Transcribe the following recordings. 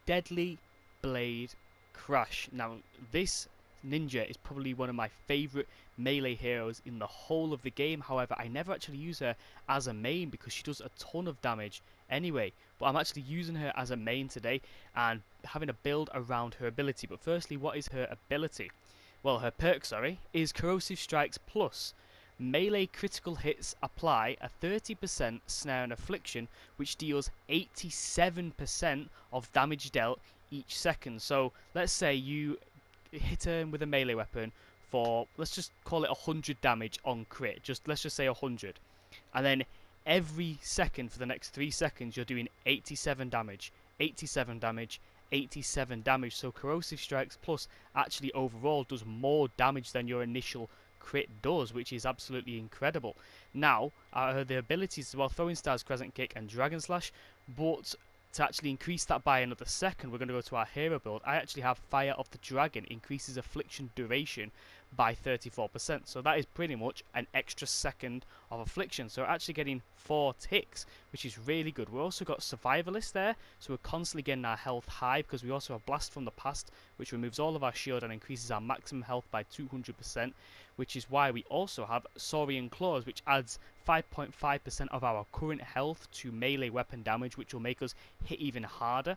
Deadly Blade Crash. Now, this ninja is probably one of my favourite melee heroes in the whole of the game. However, I never actually use her as a main because she does a ton of damage anyway. But I'm actually using her as a main today and having a build around her ability. But firstly, what is her ability? Well, her perk, sorry, is Corrosive Strikes Plus. Melee critical hits apply a 30% snare and affliction, which deals 87% of damage dealt each second. So let's say you hit him with a melee weapon for, let's just call it 100 damage on crit. Let's just say 100, and then every second for the next 3 seconds you're doing 87 damage, 87 damage, 87 damage. So Corrosive Strikes Plus actually overall does more damage than your initial crit does, which is absolutely incredible. Now, the abilities as well, Throwing Stars, Crescent Kick and Dragon Slash, but to actually increase that by another second, we're going to go to our hero build. I actually have Fire of the Dragon, increases affliction duration by 34%. So that is pretty much an extra second of affliction. So we're actually getting 4 ticks, which is really good. We've also got Survivalist there, so we're constantly getting our health high because we also have Blast from the Past, which removes all of our shield and increases our maximum health by 200%, which is why we also have Saurian Claws, which adds 5.5% of our current health to melee weapon damage, which will make us hit even harder,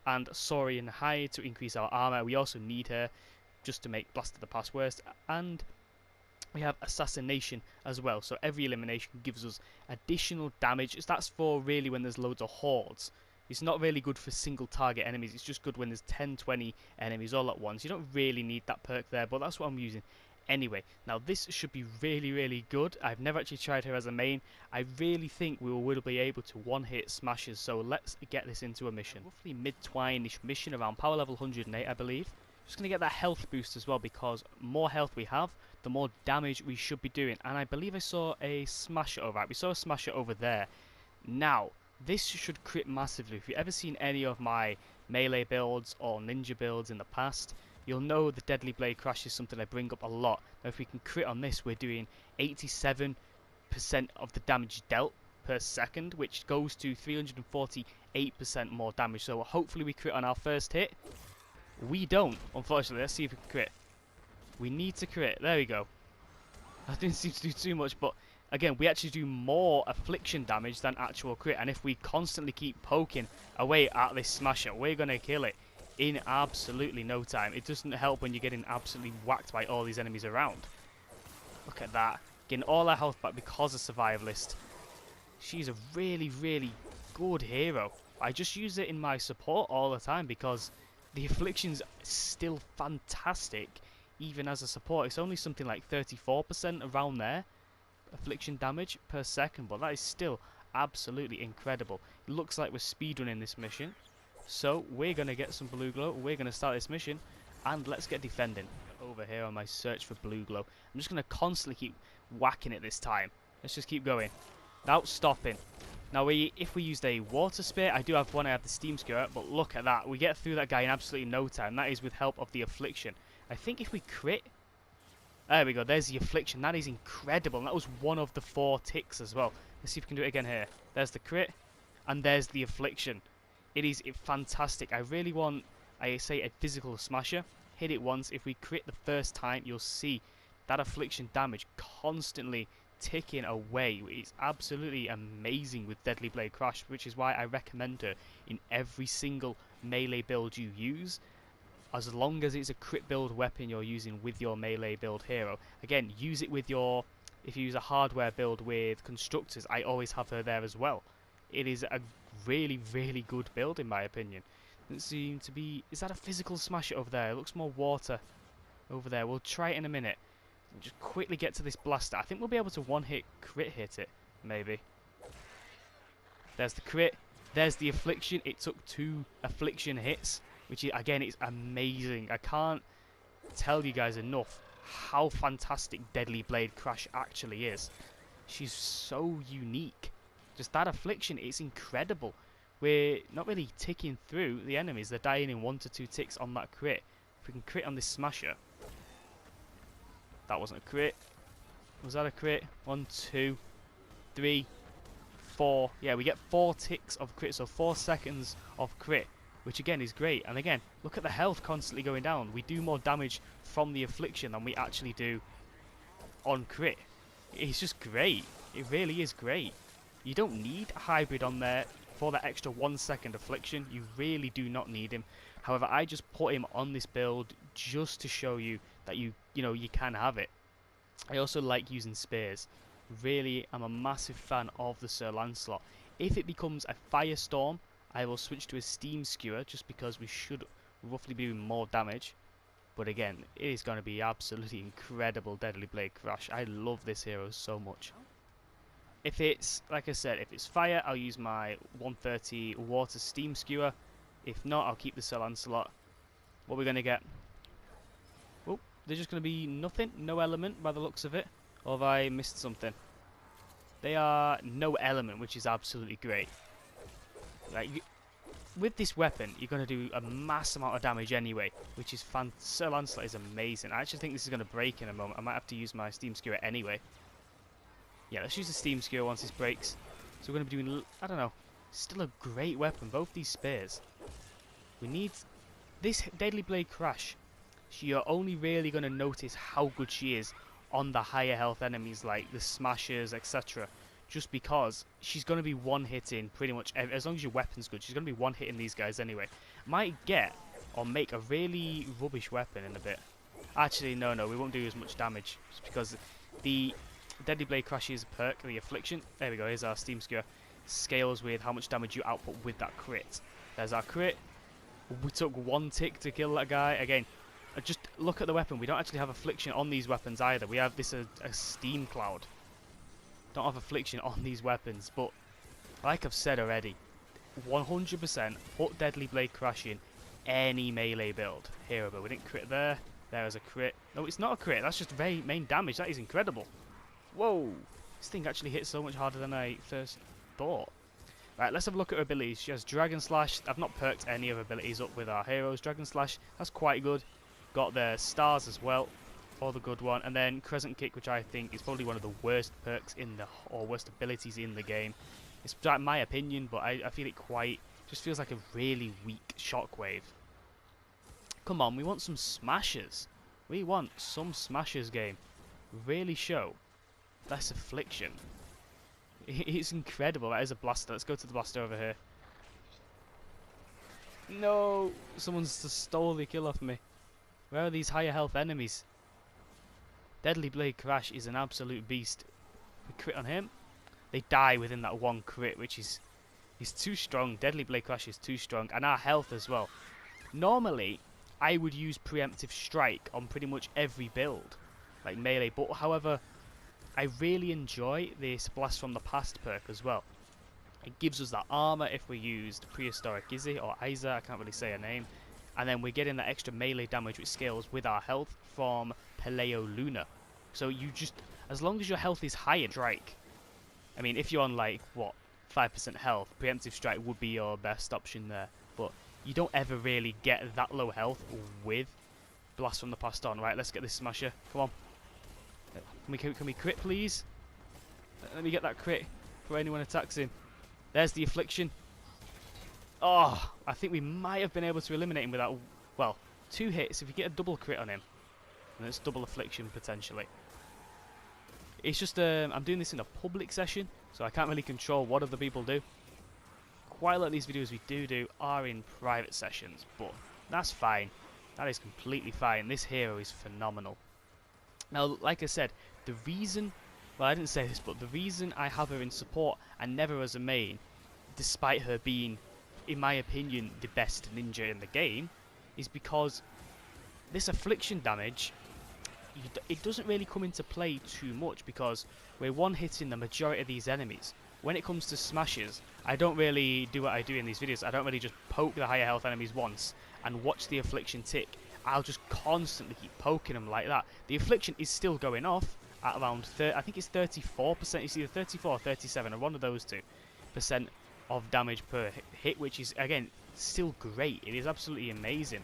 and Saurian Hide to increase our armor. We also need her just to make Blast of the Past worse, and we have Assassination as well, so every elimination gives us additional damage. That's for really when there's loads of hordes. It's not really good for single target enemies, it's just good when there's 10-20 enemies all at once. You don't really need that perk there, but that's what I'm using anyway. Now this should be really good. I've never actually tried her as a main. I really think we will be able to one-hit smashes, so let's get this into a mission. Roughly mid-twine-ish mission around power level 108, I believe. Just going to get that health boost as well, because more health we have, the more damage we should be doing. And I believe I saw a smasher over. Right, we saw a smasher over there. Now, this should crit massively. If you've ever seen any of my melee builds or ninja builds in the past, you'll know the Deadly Blade Crash is something I bring up a lot. Now, if we can crit on this, we're doing 87% of the damage dealt per second, which goes to 348% more damage. So hopefully we crit on our first hit. We don't, unfortunately. Let's see if we can crit. We need to crit. There we go. That didn't seem to do too much, but again, we actually do more affliction damage than actual crit. And if we constantly keep poking away at this smasher, we're going to kill it in absolutely no time. It doesn't help when you're getting absolutely whacked by all these enemies around. Look at that. Getting all our health back because of Survivalist. She's a really good hero. I just use it in my support all the time because the affliction's still fantastic even as a support. It's only something like 34% around there, affliction damage per second, but that is still absolutely incredible. It looks like we're speedrunning this mission, so we're going to get some blue glow. We're going to start this mission, and let's get defending. Over here on my search for blue glow, I'm just going to constantly keep whacking it this time. Let's just keep going without stopping. Now, if we used a water spear, I do have one, I have the steam skewer, but look at that. We get through that guy in absolutely no time. That is with help of the affliction. I think if we crit, there we go, there's the affliction. That is incredible, and that was one of the 4 ticks as well. Let's see if we can do it again here. There's the crit, and there's the affliction. It is fantastic. I really want, I say, a physical smasher. Hit it once. If we crit the first time, you'll see that affliction damage constantly ticking away. It's absolutely amazing with Deadly Blade Crash, which is why I recommend her in every single melee build you use, as long as it's a crit build weapon you're using with your melee build hero. Again, use it with your, if you use a hardware build with constructors, I always have her there as well. It is a really good build in my opinion. Doesn't seem to be, is that a physical smasher over there? It looks more water over there. We'll try it in a minute. Just quickly get to this blaster. I think we'll be able to one-hit crit hit it, maybe. There's the crit. There's the affliction. It took 2 affliction hits, which is, again, it's amazing. I can't tell you guys enough how fantastic Deadly Blade Crash actually is. She's so unique. Just that affliction, it's incredible. We're not really ticking through the enemies. They're dying in 1 to 2 ticks on that crit. If we can crit on this smasher. That wasn't a crit. Was that a crit? 1, 2, 3, 4. Yeah, we get 4 ticks of crit, so 4 seconds of crit. which again is great. And again, look at the health constantly going down. We do more damage from the affliction than we actually do on crit. It's just great. It really is great. You don't need a hybrid on there for that extra 1 second affliction. You really do not need him. However, I just put him on this build just to show you that you can have it. I also like using spears. Really, I'm a massive fan of the Sir Lancelot. If it becomes a firestorm, I will switch to a steam skewer just because we should roughly be doing more damage. But again, it is going to be absolutely incredible Deadly Blade Crash. I love this hero so much. If it's, like I said, if it's fire, I'll use my 130 water steam skewer. If not, I'll keep the Sir Lancelot. What we're going to get? Oh, there's just going to be nothing, no element by the looks of it. Or have I missed something? They are no element, which is absolutely great. Like, with this weapon, you're going to do a mass amount of damage anyway, which is fun. Sir Lancelot is amazing. I actually think this is going to break in a moment. I might have to use my steam skewer anyway. Yeah, let's use the steam skewer once this breaks. So we're going to be doing, I don't know, still a great weapon, both these spears. We need this Deadly Blade Crash. You're only really going to notice how good she is on the higher health enemies like the smashers, etc. Just because she's going to be one-hitting pretty much, as long as your weapon's good, she's going to be one-hitting these guys anyway. Might get or make a really rubbish weapon in a bit. Actually, no, we won't do as much damage. Just because the Deadly Blade Crash is a perk, the Affliction. There we go, here's our Steam Skewer. Scales with how much damage you output with that crit. There's our crit. We took 1 tick to kill that guy. Again, just look at the weapon. We don't actually have Affliction on these weapons either. We have this a Steam Cloud. Don't have Affliction on these weapons, but like I've said already, 100% put Deadly Blade Crash in any melee build. Hero build. We didn't crit there. There is a crit. No, it's not a crit. That's just very main damage. That is incredible. Whoa! This thing actually hits so much harder than I first thought. Right, let's have a look at her abilities. She has Dragon Slash. I've not perked any of her abilities up with our heroes. Dragon Slash, that's quite good. Got the stars as well, for the good one. And then Crescent Kick, which I think is probably one of the worst perks in the, or worst abilities in the game. It's my opinion, but I feel it quite, just feels like a really weak shockwave. Come on, we want some smashers. We want some smashers, game. Really show. That's Affliction. It's incredible. That is a blaster. Let's go to the blaster over here. No! Someone's just stole the kill off me. Where are these higher health enemies? Deadly Blade Crash is an absolute beast. We crit on him. They die within that 1 crit, which is too strong. Deadly Blade Crash is too strong. And our health as well. Normally, I would use Preemptive Strike on pretty much every build. Like melee. But however, I really enjoy this Blast from the Past perk as well. It gives us that armor if we used Prehistoric Izzy or Isa, I can't really say her name. And then we're getting that extra melee damage which scales with our health from Paleo Luna. So you just, as long as your health is high in Strike, I mean if you're on like, what, 5% health, Preemptive Strike would be your best option there. But you don't ever really get that low health with Blast from the Past on. Right, let's get this Smasher, come on. Can we crit, please? Let me get that crit before anyone attacks him. There's the Affliction. Oh, I think we might have been able to eliminate him without, well, 2 hits. If we get a double crit on him, and it's double Affliction potentially. It's just, I'm doing this in a public session, so I can't really control what other people do. Quite a lot of these videos we do are in private sessions, but that's fine. That is completely fine. This hero is phenomenal. Now, like I said, the reason, well, I didn't say this, but the reason I have her in support and never as a main, despite her being, in my opinion, the best ninja in the game, is because this Affliction damage, it doesn't really come into play too much because we're one-hitting the majority of these enemies. When it comes to smashes, I don't really do what I do in these videos. I don't really just poke the higher health enemies once and watch the Affliction tick. I'll just constantly keep poking them like that. The Affliction is still going off at around, I think it's 34%, it's either 34 or 37, or one of those 2% of damage per hit, which is, again, still great. It is absolutely amazing.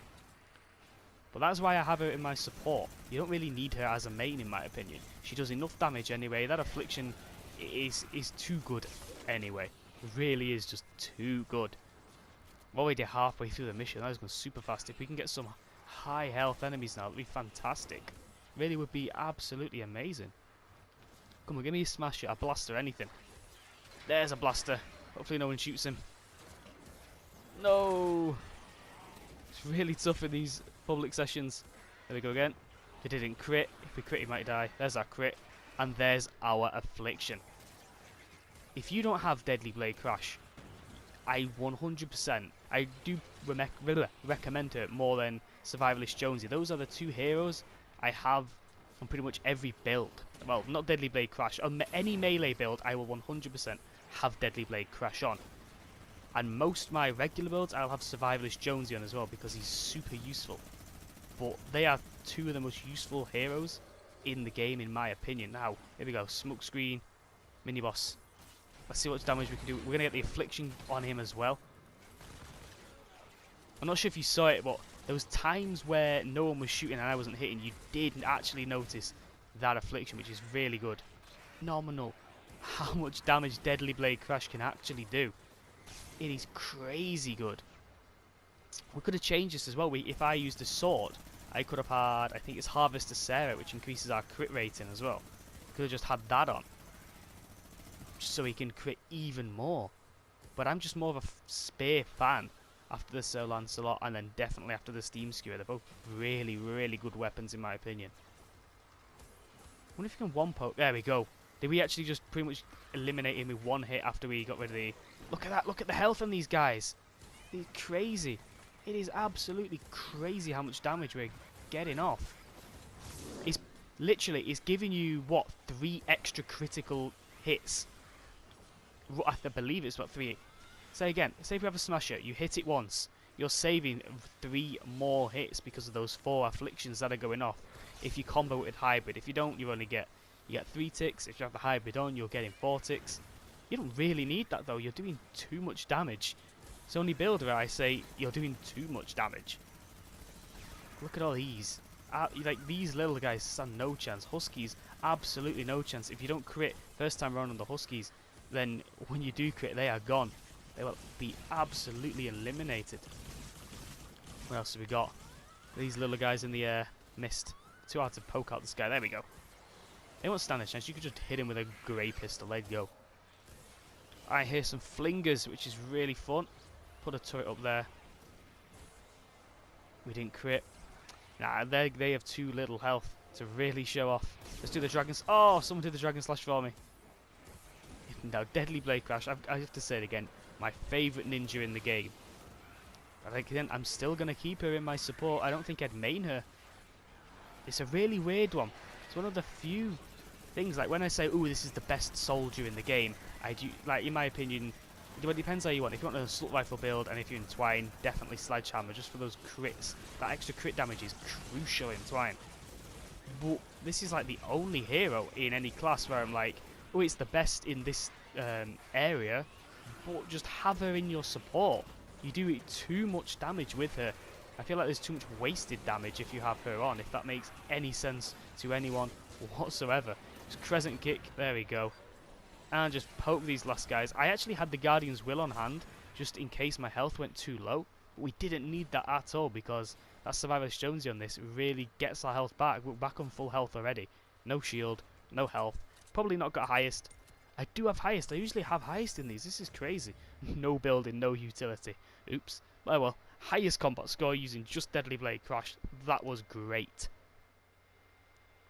But that's why I have her in my support. You don't really need her as a main, in my opinion. She does enough damage anyway. That Affliction is too good anyway. It really is just too good. We're already halfway through the mission. That was going super fast. If we can get some high health enemies now, that'd be fantastic. Really would be absolutely amazing. Come on, give me a smasher, a blaster, anything. There's a blaster. Hopefully no one shoots him. No! It's really tough in these public sessions. There we go again. If he didn't crit, if we crit he might die. There's our crit. And there's our affliction. If you don't have Deadly Blade Crash, I 100%, I do recommend her more than Survivalist Jonesy. Those are the two heroes I have on pretty much every build. Well, not Deadly Blade Crash. On any melee build, I will 100% have Deadly Blade Crash on. And most of my regular builds, I'll have Survivalist Jonesy on as well because he's super useful. But they are two of the most useful heroes in the game, in my opinion. Now, here we go. Smoke screen, mini boss. Let's see what damage we can do. We're going to get the affliction on him as well. I'm not sure if you saw it, but there was times where no one was shooting and I wasn't hitting. You did actually notice that affliction, which is really good. Phenomenal. How much damage Deadly Blade Crash can actually do. It is crazy good. We could have changed this as well. If I used a sword, I could have had, I think it's Harvester Sarah, which increases our crit rating as well. Could have just had that on, so he can crit even more. But I'm just more of a spear fan after the Sir Lancelot, and then definitely after the Steam Skewer. They're both really, really good weapons in my opinion. I wonder if you can one poke. There we go. Did we actually just pretty much eliminate him with one hit after we got rid of the... Look at that. Look at the health on these guys. It's crazy. It is absolutely crazy how much damage we're getting off. It's literally, it's giving you, what, 3 extra critical hits. I believe it's, what, 3. Say again. Say if you have a smasher, you hit it once. You're saving 3 more hits because of those 4 afflictions that are going off. If you combo it with hybrid. If you don't, you only get... You get 3 ticks. If you have the hybrid on, you're getting 4 ticks. You don't really need that though. You're doing too much damage. It's only builder I say you're doing too much damage. Look at all these. Like these little guys stand no chance. Huskies, absolutely no chance. If you don't crit first time around on the Huskies, then when you do crit, they are gone. They will be absolutely eliminated. What else have we got? These little guys in the air. Missed. Too hard to poke out the sky. There we go. They won't stand a chance. You could just hit him with a grey pistol. There you go. I hear some flingers, which is really fun. Put a turret up there. We didn't crit. Nah, they have too little health to really show off. Let's do the dragons. Oh, someone did the dragon slash for me. Now, Deadly Blade Crash. I have to say it again. My favourite ninja in the game. But again, I'm still going to keep her in my support. I don't think I'd main her. It's a really weird one. It's one of the few things, like when I say, "Ooh, this is the best soldier in the game," I do, like, in my opinion, it depends how you want. If you want an assault rifle build, and if you entwine, definitely sledgehammer, just for those crits. That extra crit damage is crucial in twine. But this is like the only hero in any class where I'm like, "Oh, it's the best in this area," but just have her in your support. You do too much damage with her. I feel like there's too much wasted damage if you have her on, if that makes any sense to anyone whatsoever. Just crescent kick, there we go. And just poke these last guys. I actually had the Guardian's Will on hand, just in case my health went too low. But we didn't need that at all, because that Survivalist Jonesy on this really gets our health back. We're back on full health already. No shield, no health. Probably not got highest. I do have highest. I usually have highest in these. This is crazy. No building, no utility. Oops. Oh well. Highest combat score using just Deadly Blade Crash. That was great.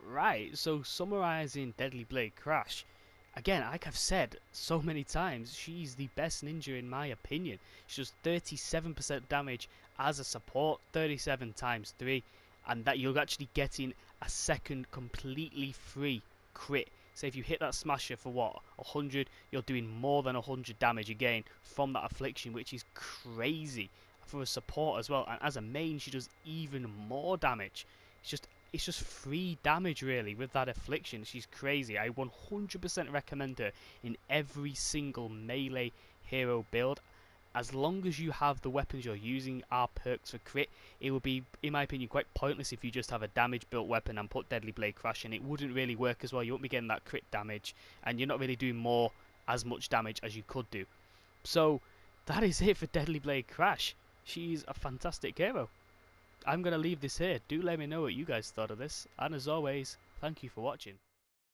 Right, so summarising Deadly Blade Crash. Again, like I've said so many times, she's the best ninja in my opinion. She does 37% damage as a support, 37 times 3, and that you're actually getting a second completely free crit. So if you hit that smasher for what, 100, you're doing more than 100 damage again from that affliction, which is crazy for a support as well. And as a main, she does even more damage. It's just free damage really with that affliction. She's crazy. I 100% recommend her in every single melee hero build. As long as you have the weapons you're using are perks for crit, it would be, in my opinion, quite pointless if you just have a damage built weapon and put Deadly Blade Crash in. It wouldn't really work as well. You won't be getting that crit damage, and you're not really doing as much damage as you could do. So that is it for Deadly Blade Crash. She's a fantastic hero. I'm going to leave this here. Do let me know what you guys thought of this. And as always, thank you for watching.